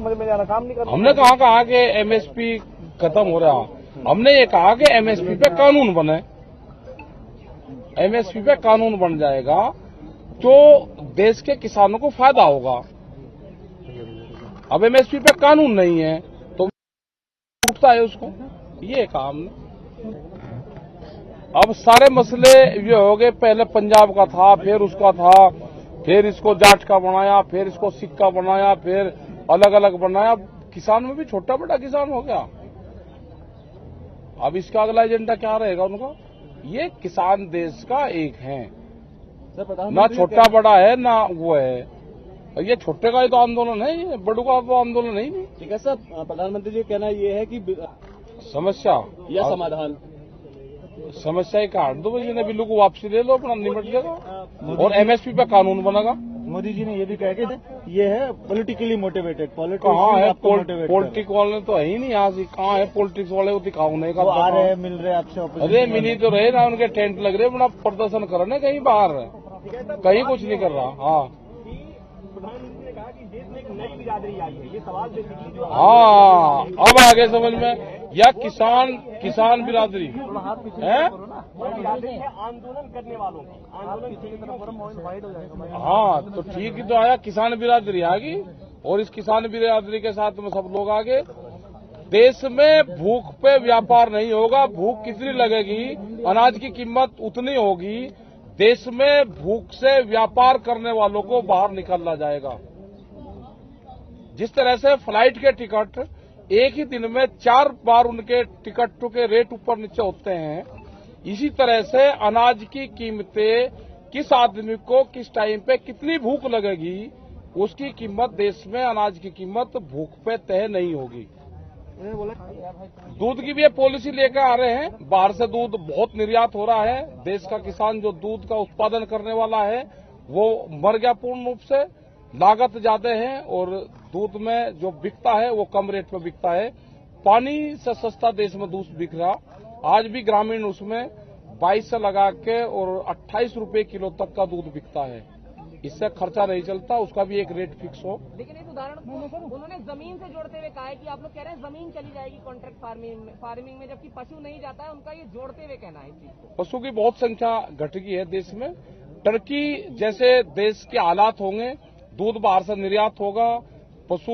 में जाना काम नहीं करना। हमने कहा कि एमएसपी खत्म हो रहा, हमने ये कहा कि एमएसपी पे कानून बने, एमएसपी पे कानून बन जाएगा तो देश के किसानों को फायदा होगा। अब एमएसपी पे कानून नहीं है तो उठता है उसको, ये काम नहीं। अब सारे मसले ये हो गए, पहले पंजाब का था, फिर उसका था, फिर इसको जाट का बनाया, फिर इसको सिख का बनाया, फिर अलग अलग बनाया। किसान में भी छोटा बड़ा किसान हो गया। अब इसका अगला एजेंडा क्या रहेगा उनका? ये किसान देश का एक है, ना छोटा बड़ा है ना वो है। ये छोटे का ही तो आंदोलन है, ये बड़ों का तो आंदोलन है ही नहीं। ठीक है सर, प्रधानमंत्री जी कहना ये है कि समस्या या समाधान, समस्या ही काट दो भाई, जिन्हें बिल्लू को वापसी ले लो, अपना निपट जाएगा और एमएसपी पे कानून बनेगा। मोदी जी ने ये भी कहा कि ये है पॉलिटिकली मोटिवेटेड। कहाँ है पॉलिटिक्स वाले? तो है ही नहीं यहाँ से। कहाँ है पॉलिटिक्स वाले? वो दिखाओ नहीं का आ रहे हैं, मिल रहे आपसे। अरे मिली तो रहे ना, उनके टेंट लग रहे, अपना प्रदर्शन कर रहे कहीं बाहर, कहीं कुछ नहीं कर रहा। हाँ, प्रधानमंत्री ने कहा कि देश में एक नई बिरादरी आई है, ये सवाल बेसिकली जो हाँ अब आगे समझ में, या किसान बिरादरी है, आंदोलन करने वालों की आंदोलन। हाँ तो ठीक ही तो आया, किसान बिरादरी आ गई और इस किसान बिरादरी के साथ में सब लोग आगे। देश में भूख पे व्यापार नहीं होगा। भूख कितनी लगेगी, अनाज की कीमत उतनी होगी। देश में भूख से व्यापार करने वालों को बाहर निकाला जाएगा। जिस तरह से फ्लाइट के टिकट एक ही दिन में 4 बार उनके टिकटों के रेट ऊपर नीचे होते हैं, इसी तरह से अनाज की कीमतें, किस आदमी को किस टाइम पे कितनी भूख लगेगी, उसकी कीमत देश में, अनाज की कीमत भूख पे तय नहीं होगी। दूध की भी ये पॉलिसी लेकर आ रहे हैं। बाहर से दूध बहुत निर्यात हो रहा है। देश का किसान जो दूध का उत्पादन करने वाला है वो मर गया पूर्ण रूप से। लागत ज्यादा है और दूध में जो बिकता है वो कम रेट में बिकता है। पानी से सस्ता देश में दूध बिक रहा। आज भी ग्रामीण उसमें 22 से लगा के और 28 रुपए किलो तक का दूध बिकता है। इससे खर्चा नहीं चलता, उसका भी एक रेट फिक्स हो। लेकिन एक उदाहरण उन्होंने जमीन से जोड़ते हुए कहा है कि आप लोग कह रहे हैं जमीन चली जाएगी कॉन्ट्रैक्ट फार्मिंग में, जबकि पशु नहीं जाता है। उनका ये जोड़ते हुए कहना है इस चीज को। पशु की बहुत संख्या घट गई है देश में। टर्की जैसे देश के हालात होंगे, दूध बाहर से निर्यात होगा, पशु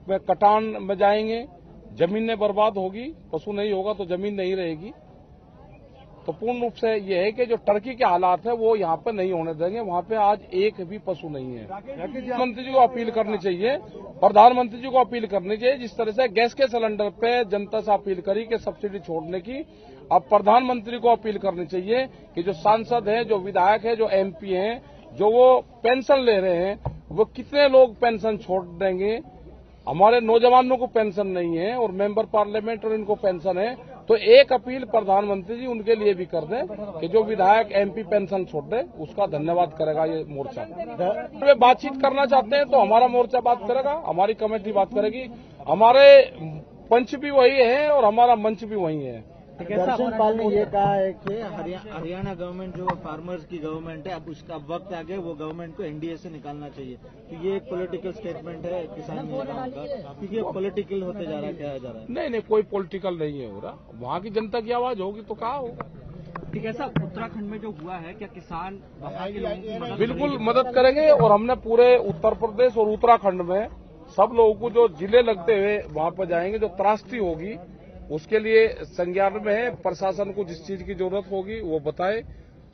में कटान में जाएंगे, जमीनें बर्बाद होगी। पशु नहीं होगा तो जमीन नहीं रहेगी। तो पूर्ण रूप से ये है कि जो टर्की के हालात है वो यहाँ पे नहीं होने देंगे। वहाँ पे आज एक भी पशु नहीं है। प्रधानमंत्री जी को अपील करनी चाहिए, प्रधानमंत्री जी को अपील करनी चाहिए। जिस तरह से गैस के सिलेंडर पे जनता से अपील करी कि सब्सिडी छोड़ने की, अब प्रधानमंत्री को अपील करनी चाहिए कि जो सांसद हैं, जो विधायक हैं, जो एमपी हैं, जो वो पेंशन ले रहे हैं, वो कितने लोग पेंशन छोड़ देंगे। हमारे नौजवानों को पेंशन नहीं है और मेंबर पार्लियामेंट और इनको पेंशन है। तो एक अपील प्रधानमंत्री जी उनके लिए भी कर दें कि जो विधायक एमपी पेंशन छोड़ दे, उसका धन्यवाद करेगा ये मोर्चा। वे बातचीत करना चाहते हैं तो हमारा मोर्चा बात करेगा, हमारी कमेटी बात करेगी। हमारे पंच भी वही है और हमारा मंच भी वही है। दर्शन पाल ने ये कहा है कि हरियाणा गवर्नमेंट जो फार्मर्स की गवर्नमेंट है, अब उसका वक्त आ गया, वो गवर्नमेंट को एनडीए से निकालना चाहिए। तो ये एक पॉलिटिकल स्टेटमेंट है किसान यूनियन का, क्योंकि ये पॉलिटिकल होते जा रहा है, क्या जा रहा है। नहीं, कोई पॉलिटिकल नहीं है हो रहा। वहाँ की जनता की आवाज होगी तो कहा होगा। ठीक है सर, उत्तराखंड में जो हुआ है, क्या किसान वहाँ के लोगों की मदद बिल्कुल मदद करेंगे और हमने पूरे उत्तर प्रदेश और उत्तराखंड में सब लोगों को जो जिले लगते हुए वहाँ पर जाएंगे, जो त्रासदी होगी उसके लिए संज्ञान में है। प्रशासन को जिस चीज की जरूरत होगी वो बताए।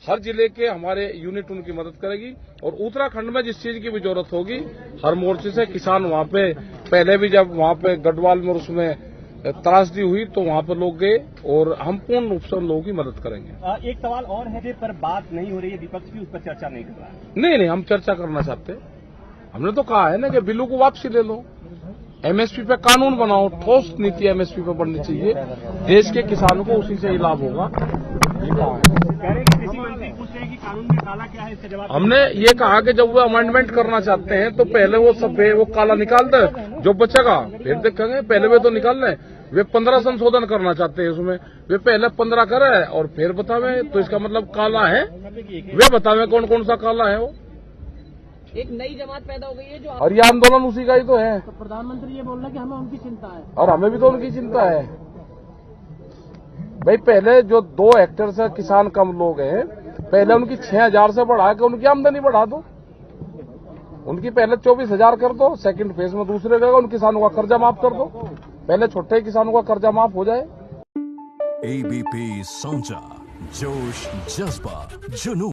हर जिले के हमारे यूनिट उनकी मदद करेगी और उत्तराखंड में जिस चीज की भी जरूरत होगी हर मोर्चे से किसान वहाँ पे, पहले भी जब वहाँ पे गढ़वाल में उसमें त्रासदी हुई तो वहाँ पर लोग गए और हम पूर्ण रूप से उन लोगों की मदद करेंगे। एक सवाल और है, पर बात नहीं हो रही है, विपक्ष भी उस पर चर्चा नहीं कर रहा है। नहीं, हम चर्चा करना चाहते। हमने तो कहा है ना कि बिल्लू को वापसी ले लो, एमएसपी पे कानून बनाओ, ठोस नीति एमएसपी पे बननी चाहिए। देश के किसानों को उसी से ही लाभ होगा। कृषि मंत्री पूछ रहे हैं कि कानून में काला क्या है, इसका जवाब। हमने ये कहा कि जब वो अमेंडमेंट करना चाहते हैं तो पहले वो सफेद वो काला निकाल दे, जो बचेगा फिर देखेंगे। पहले वे तो निकाल लें। वे 15 संशोधन करना चाहते हैं उसमें, वे पहले 15 करे और फिर बतावे। तो इसका मतलब काला है, वे बतावे कौन कौन सा काला है वो। एक नई जमात पैदा हो गई है जो और ये आंदोलन उसी का ही तो है। तो प्रधानमंत्री ये बोल रहे हैं कि हमें उनकी चिंता है और हमें भी तो उनकी चिंता है। भाई पहले जो 2 हेक्टेयर से किसान कम लोग हैं, पहले उनकी 6,000 से बढ़ा के उनकी आमदनी बढ़ा दो। उनकी पहले 24,000 कर दो, सेकंड फेज में दूसरे जगह उन किसानों का कर्जा माफ कर दो। पहले छोटे किसानों का कर्जा माफ हो जाए। ABP Soncha, जोश जज्बा जुनून।